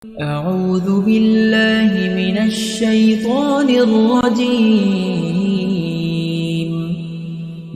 أعوذ بالله من الشيطان الرجيم.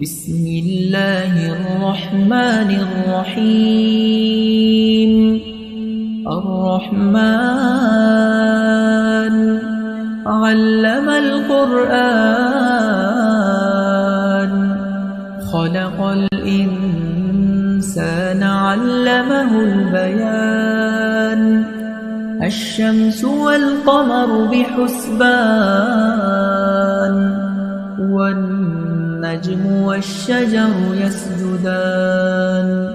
بسم الله الرحمن الرحيم. الرحمن علم القرآن خلق الإنسان علمه البيان الشمس والقمر بحسبان والنجم والشجر يسجدان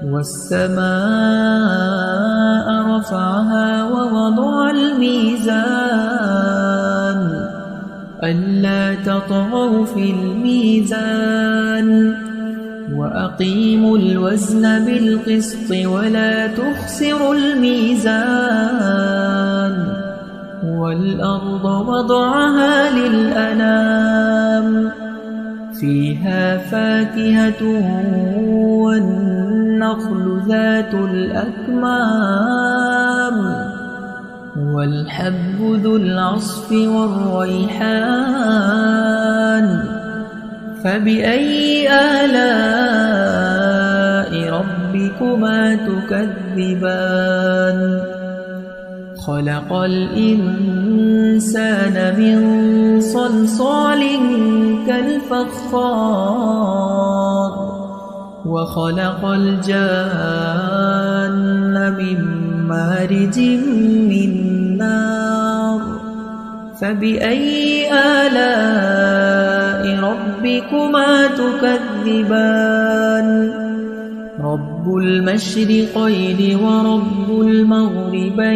والسماء رفعها ووضع الميزان ألا تطغوا في الميزان وأقيموا الوزن بالقسط ولا تخسروا الميزان والأرض وضعها للأنام فيها فاكهة والنخل ذات الأكمام والحب ذو العصف والريحان فبأي آلاء ربكما تكذبان خلق الإنسان من صلصال كالفخار وخلق الجان من مارج من نار فبأي آلاء ربكما تكذبان رب المشرقين ورب المغربين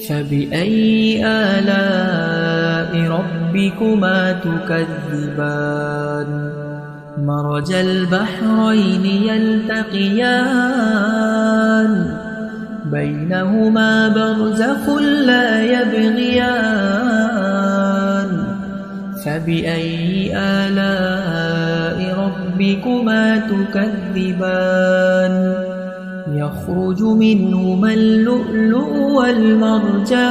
فبأي آلاء ربكما تكذبان مرج البحرين يلتقيان بينهما برزخ لا يبغيان فبأي آلاء ربكما تكذبان يخرج منهما اللؤلؤ والمرجان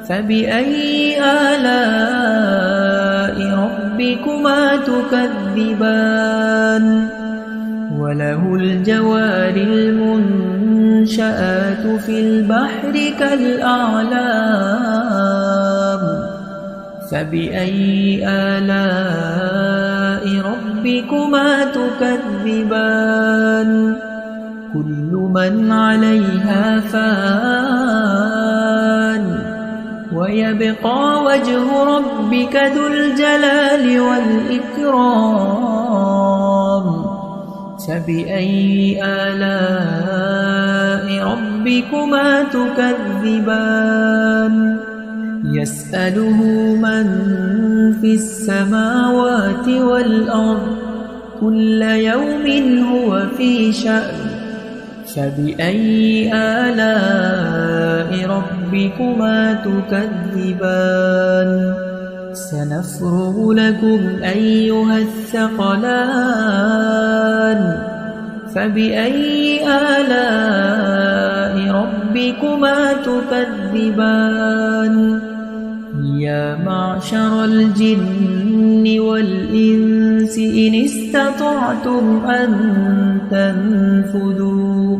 فبأي آلاء ربكما تكذبان وله الجوار المنشآت في البحر كالأعلام فبأي آلاء ربكما تكذبان كل من عليها فان ويبقى وجه ربك ذو الجلال والإكرام فبأي آلاء ربكما تكذبان يسأله من في السماوات والأرض كل يوم هو في شأن فبأي آلاء ربكما تكذبان سنفرغ لكم أيها الثقلان فبأي آلاء ربكما تكذبان يا معشر الجن والإنس إن استطعتم أن تنفذوا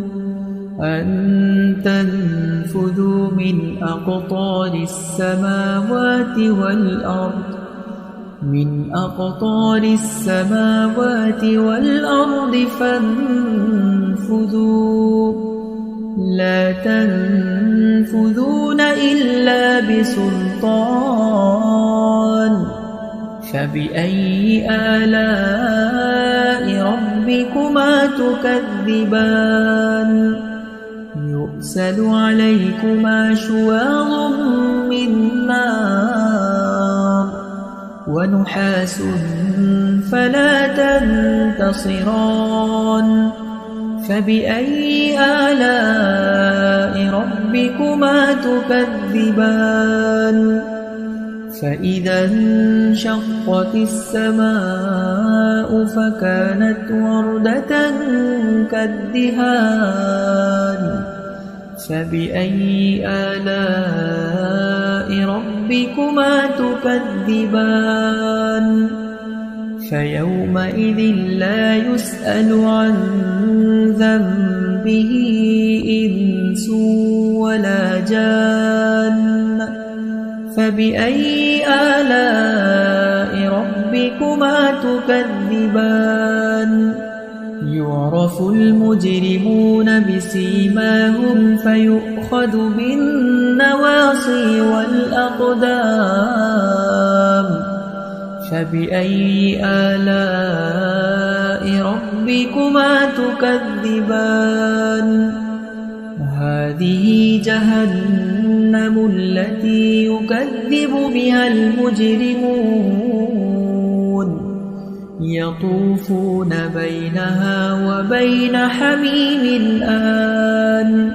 من أقطار السماوات والأرض فانفذوا لا تنفذون إلا بسلطان فبأي آلاء ربكما تكذبان يرسل عليكما شواظ من نار ونحاس فلا تنتصران فبأي آلاء ربكما تكذبان فإذا انشقت السماء فكانت وردة كالدهان فبأي آلاء ربكما تكذبان فيومئذ لا يسأل عن ذنبه إنس ولا جان فبأي آلاء ربكما تكذبان يعرف المجرمون بسيماهم فيؤخذ بالنواصي والأقدام فبأي آلاء ربكما تكذبان هذه جهنم التي يكذب بها المجرمون يطوفون بينها وبين حميم آن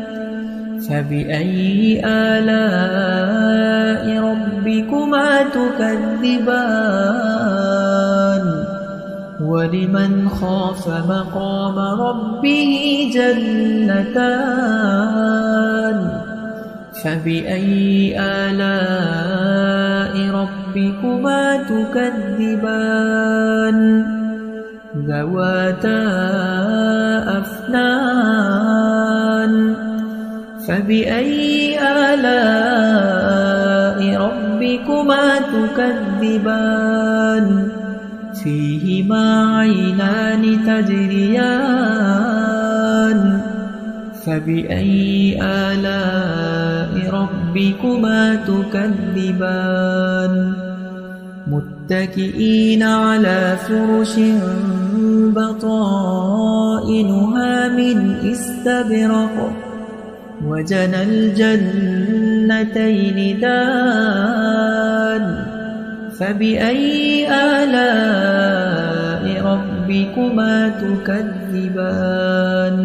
فبأي آلاء ربكما تكذبان ولمن خاف مقام ربه جنتان فبأي آلاء ربكما تكذبان ذواتا أفنان فبأي آلاء ربكما تكذبان فيهما عينان تجريان فبأي آلاء ربكما تكذبان متكئين على فرش بطائنها من استبرق وجنى الجنتين دان فبأي آلاء ربكما تكذبان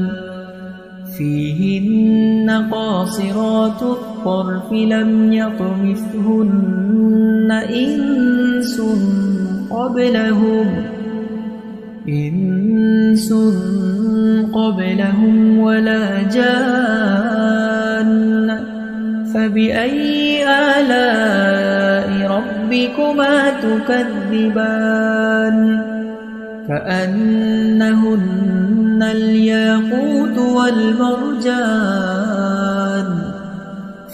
فيهن قاصرات الطرف لم يطمثهن إنس قبلهم ولا جان فبأي آلاء ربكما تكذبان كأنهن الياقوت والمرجان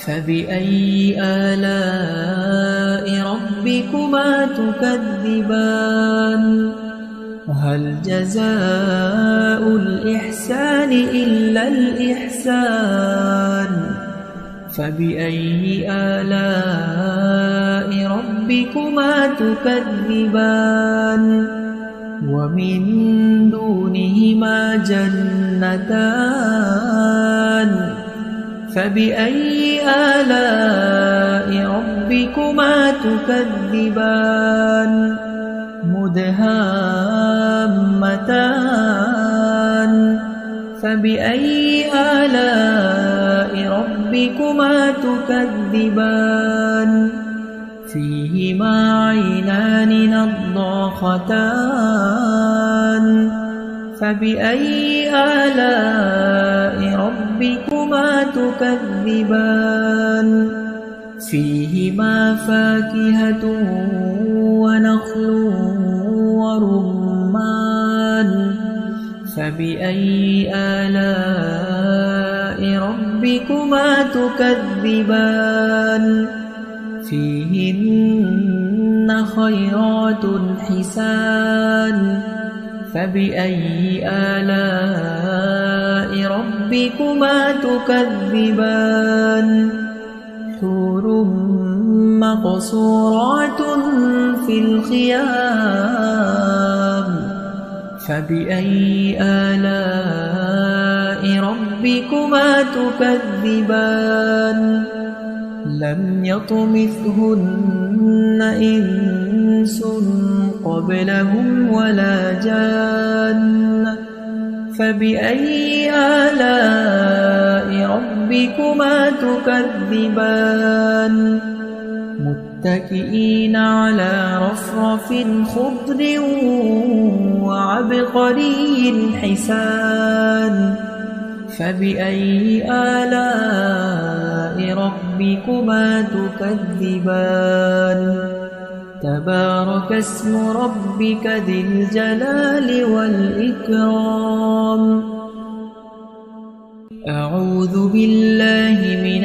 فبأي آلاء ربكما تكذبان هل جزاء الإحسان إلا الإحسان فبأي آلاء ربكما تكذبان ومن دونهما جنتان فبأي آلاء ربكما تكذبان مدهامتان فبأي آلاء ربكما تكذبان فيهما عينان نضاختان فبأي آلاء ربكما تكذبان فيهما فاكهة ونخل ورمان فبأي آلاء ربكما تكذبان فيهن خيرات حسان فبأي آلاء ربكما تكذبان حور مقصورات في الخيام فبأي آلاء ربكما تكذبان لم يطمثهن إنس قبلهم ولا جان فبأي آلاء ربكما تكذبان متكئين على رفرف خضر وعبقري حسان فبأي آلاء ربكما تكذبان تبارك اسم ربك ذي الجلال والإكرام أعوذ بالله من